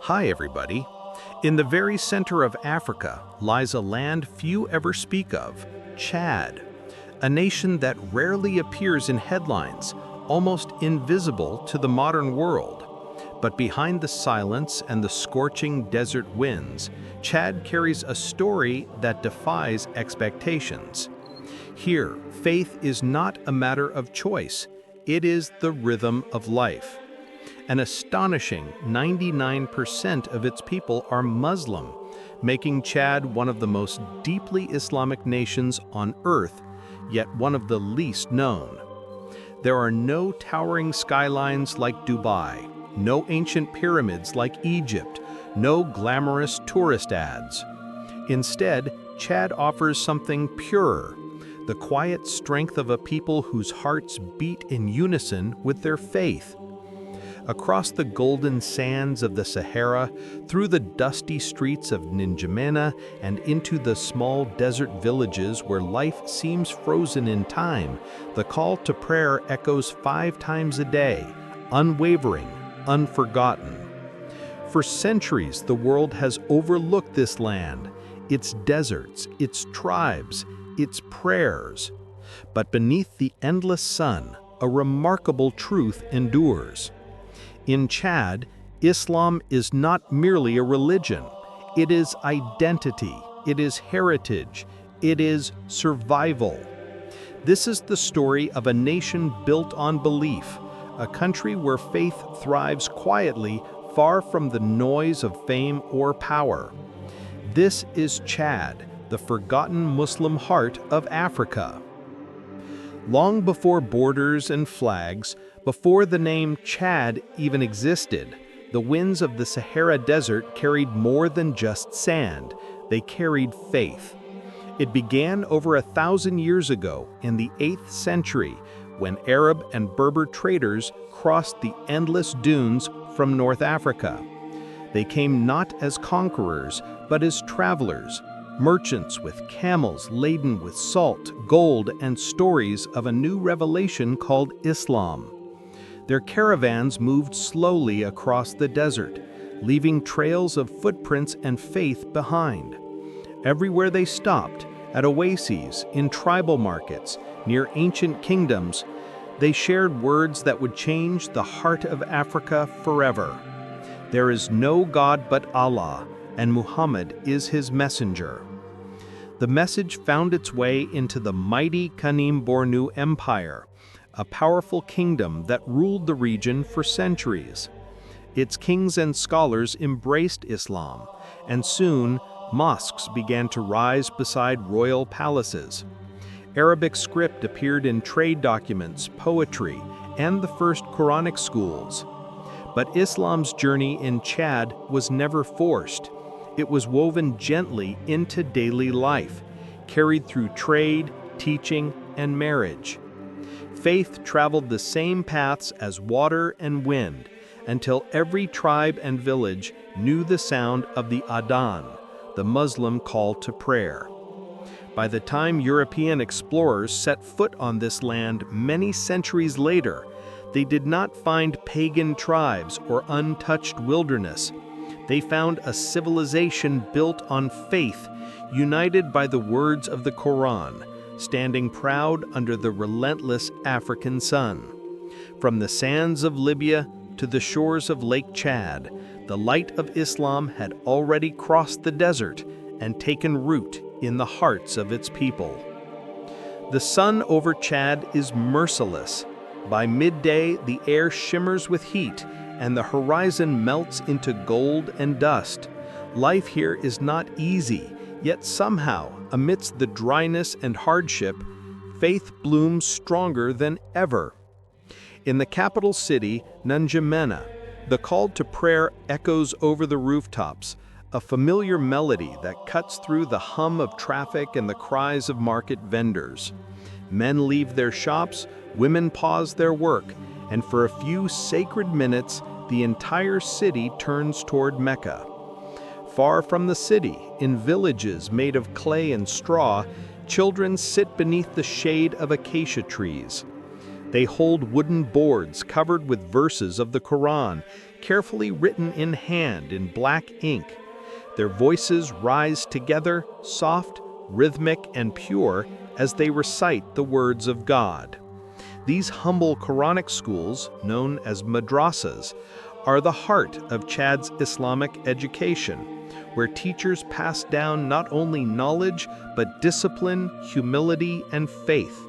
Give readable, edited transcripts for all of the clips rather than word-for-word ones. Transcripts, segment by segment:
Hi everybody. In the very center of Africa lies a land few ever speak of, Chad, a nation that rarely appears in headlines, almost invisible to the modern world. But behind the silence and the scorching desert winds, Chad carries a story that defies expectations. Here, faith is not a matter of choice, it is the rhythm of life. An astonishing 99% of its people are Muslim, making Chad one of the most deeply Islamic nations on earth, yet one of the least known. There are no towering skylines like Dubai, no ancient pyramids like Egypt, no glamorous tourist ads. Instead, Chad offers something purer, the quiet strength of a people whose hearts beat in unison with their faith. Across the golden sands of the Sahara, through the dusty streets of N'Djamena, and into the small desert villages where life seems frozen in time, the call to prayer echoes 5 times a day, unwavering, unforgotten. For centuries, the world has overlooked this land, its deserts, its tribes, its prayers. But beneath the endless sun, a remarkable truth endures. In Chad, Islam is not merely a religion. It is identity, it is heritage, it is survival. This is the story of a nation built on belief, a country where faith thrives quietly, far from the noise of fame or power. This is Chad, the forgotten Muslim heart of Africa. Long before borders and flags, before the name Chad even existed, the winds of the Sahara Desert carried more than just sand. They carried faith. It began over 1,000 years ago in the 8th century when Arab and Berber traders crossed the endless dunes from North Africa. They came not as conquerors, but as travelers, merchants with camels laden with salt, gold, and stories of a new revelation called Islam. Their caravans moved slowly across the desert, leaving trails of footprints and faith behind. Everywhere they stopped, at oases, in tribal markets, near ancient kingdoms, they shared words that would change the heart of Africa forever. There is no God but Allah, and Muhammad is his messenger. The message found its way into the mighty Kanem-Bornu Empire, a powerful kingdom that ruled the region for centuries. Its kings and scholars embraced Islam, and soon mosques began to rise beside royal palaces. Arabic script appeared in trade documents, poetry, and the first Quranic schools. But Islam's journey in Chad was never forced. It was woven gently into daily life, carried through trade, teaching, and marriage. Faith traveled the same paths as water and wind until every tribe and village knew the sound of the adhan, the Muslim call to prayer. By the time European explorers set foot on this land many centuries later, they did not find pagan tribes or untouched wilderness. They found a civilization built on faith, united by the words of the Qur'an, standing proud under the relentless African sun. From the sands of Libya to the shores of Lake Chad, the light of Islam had already crossed the desert and taken root in the hearts of its people. The sun over Chad is merciless. By midday, the air shimmers with heat, and the horizon melts into gold and dust. Life here is not easy, yet somehow, amidst the dryness and hardship, faith blooms stronger than ever. In the capital city, N'Djamena, the call to prayer echoes over the rooftops, a familiar melody that cuts through the hum of traffic and the cries of market vendors. Men leave their shops, women pause their work, and for a few sacred minutes, the entire city turns toward Mecca. Far from the city, in villages made of clay and straw, children sit beneath the shade of acacia trees. They hold wooden boards covered with verses of the Qur'an, carefully written in hand in black ink. Their voices rise together, soft, rhythmic, and pure, as they recite the words of God. These humble Quranic schools, known as madrasas, are the heart of Chad's Islamic education, where teachers pass down not only knowledge, but discipline, humility, and faith.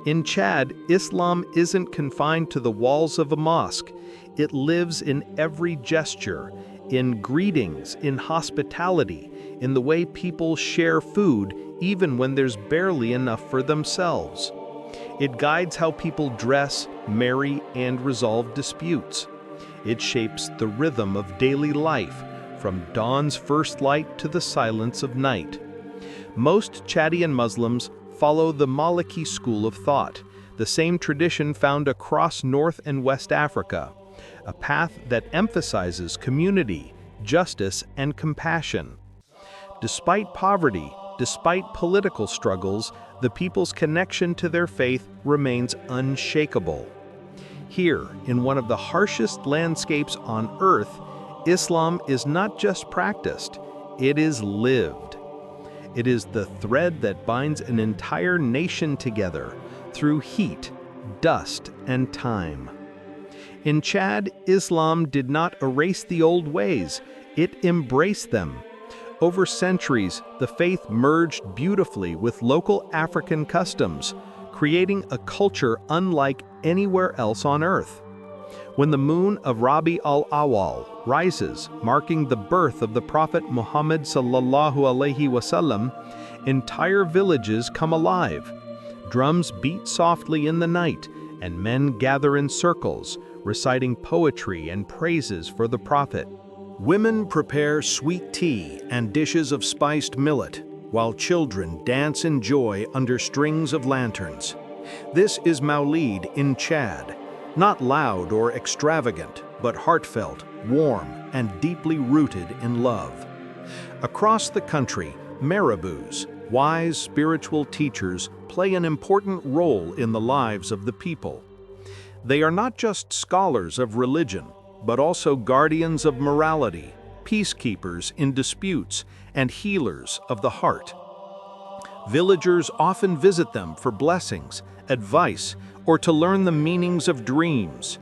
In Chad, Islam isn't confined to the walls of a mosque. It lives in every gesture, in greetings, in hospitality, in the way people share food, even when there's barely enough for themselves. It guides how people dress, marry, and resolve disputes. It shapes the rhythm of daily life, from dawn's first light to the silence of night. Most Chadian Muslims follow the Maliki school of thought, the same tradition found across North and West Africa, a path that emphasizes community, justice, and compassion. Despite poverty, despite political struggles, the people's connection to their faith remains unshakable. Here, in one of the harshest landscapes on earth, Islam is not just practiced, it is lived. It is the thread that binds an entire nation together through heat, dust, and time. In Chad, Islam did not erase the old ways, it embraced them. Over centuries, the faith merged beautifully with local African customs, creating a culture unlike anywhere else on earth. When the moon of Rabi al-Awwal rises, marking the birth of the Prophet Muhammad sallallahu alaihi wasallam, entire villages come alive. Drums beat softly in the night, and men gather in circles, reciting poetry and praises for the Prophet. Women prepare sweet tea and dishes of spiced millet, while children dance in joy under strings of lanterns. This is Maulid in Chad, not loud or extravagant, but heartfelt, warm, and deeply rooted in love. Across the country, marabouts, wise spiritual teachers, play an important role in the lives of the people. They are not just scholars of religion, but also guardians of morality, peacekeepers in disputes, and healers of the heart. Villagers often visit them for blessings, advice, or to learn the meanings of dreams.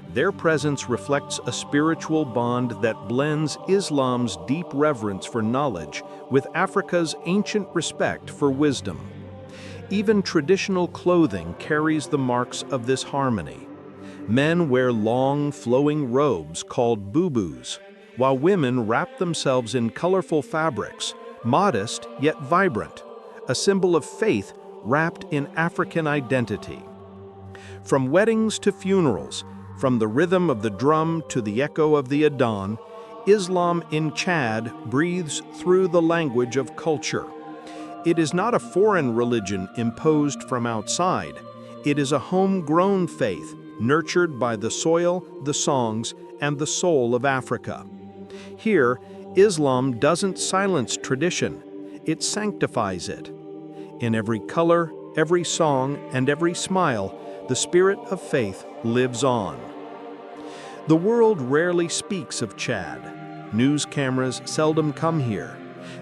Their presence reflects a spiritual bond that blends Islam's deep reverence for knowledge with Africa's ancient respect for wisdom. Even traditional clothing carries the marks of this harmony. Men wear long, flowing robes called bubus, while women wrap themselves in colorful fabrics, modest yet vibrant, a symbol of faith wrapped in African identity. From weddings to funerals, from the rhythm of the drum to the echo of the adhan, Islam in Chad breathes through the language of culture. It is not a foreign religion imposed from outside. It is a homegrown faith, nurtured by the soil, the songs, and the soul of Africa. Here, Islam doesn't silence tradition, it sanctifies it. In every color, every song, and every smile, the spirit of faith lives on. The world rarely speaks of Chad. News cameras seldom come here.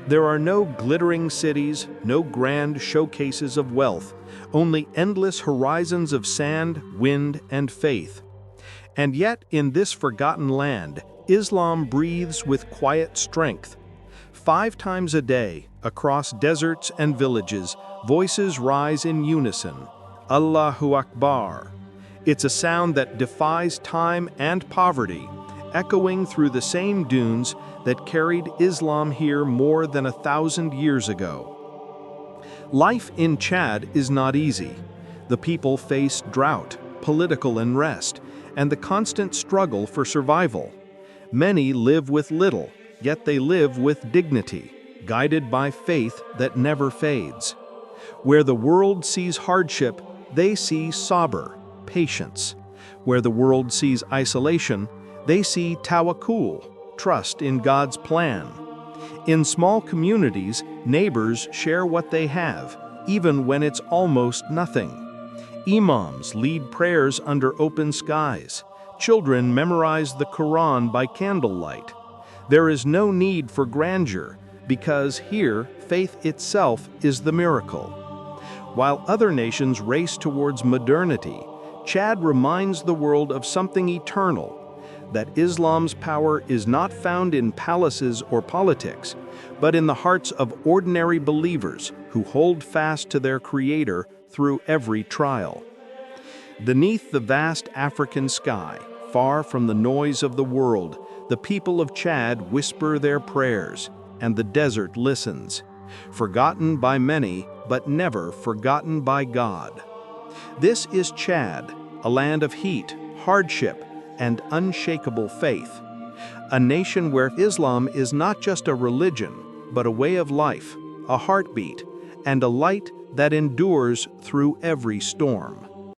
There are no glittering cities, no grand showcases of wealth, only endless horizons of sand, wind, and faith. And yet, in this forgotten land, Islam breathes with quiet strength. 5 times a day, across deserts and villages, voices rise in unison, Allahu Akbar. It's a sound that defies time and poverty, echoing through the same dunes that carried Islam here more than 1,000 years ago. Life in Chad is not easy. The people face drought, political unrest, and the constant struggle for survival. Many live with little, yet they live with dignity, guided by faith that never fades. Where the world sees hardship, they see sabr, patience. Where the world sees isolation, they see tawakkul, trust in God's plan. In small communities, neighbors share what they have, even when it's almost nothing. Imams lead prayers under open skies. children memorize the Qur'an by candlelight. There is no need for grandeur, because here, faith itself is the miracle. While other nations race towards modernity, Chad reminds the world of something eternal, that Islam's power is not found in palaces or politics, but in the hearts of ordinary believers who hold fast to their Creator through every trial. Beneath the vast African sky, far from the noise of the world, the people of Chad whisper their prayers, and the desert listens, forgotten by many, but never forgotten by God. This is Chad, a land of heat, hardship, and unshakable faith. A nation where Islam is not just a religion, but a way of life, a heartbeat, and a light that endures through every storm.